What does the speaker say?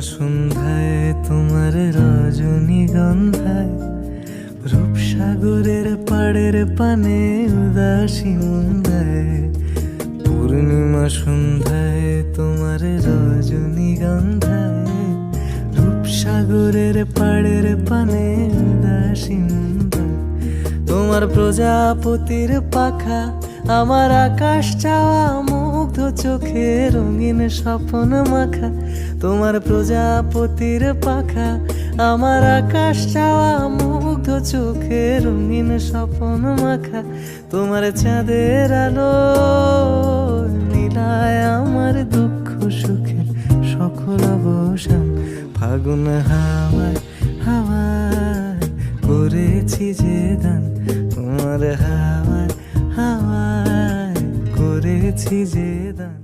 সন্ধ্যায় তোমার রজনীগন্ধায় রূপসাগরের পাড়ের পানে উদাসী মুন্দায়। পূর্ণিমা সন্ধ্যায় তোমার রজনীগন্ধায় রূপসাগরের পাড়ের পানে উদাসী মুন্দায়। তোমার প্রজাপতির পাখা আমার আকাশ চাওয়া মুগ্ধ চোখে রঙিন স্বপ্ন মাখা। তোমার প্রজাপতির পাখা আমার আকাশ চাওয়া মুগ্ধ চোখে রঙিন স্বপ্ন মাখা। তোমার চাঁদের আলো নীলায় আমার দুঃখ সুখের সকল অবসান। ফাগুন হাওয়ায় হাওয়ায় করেছি যে দান, তোমার হাওয়ায় হাওয়ায় করেছি যে দান।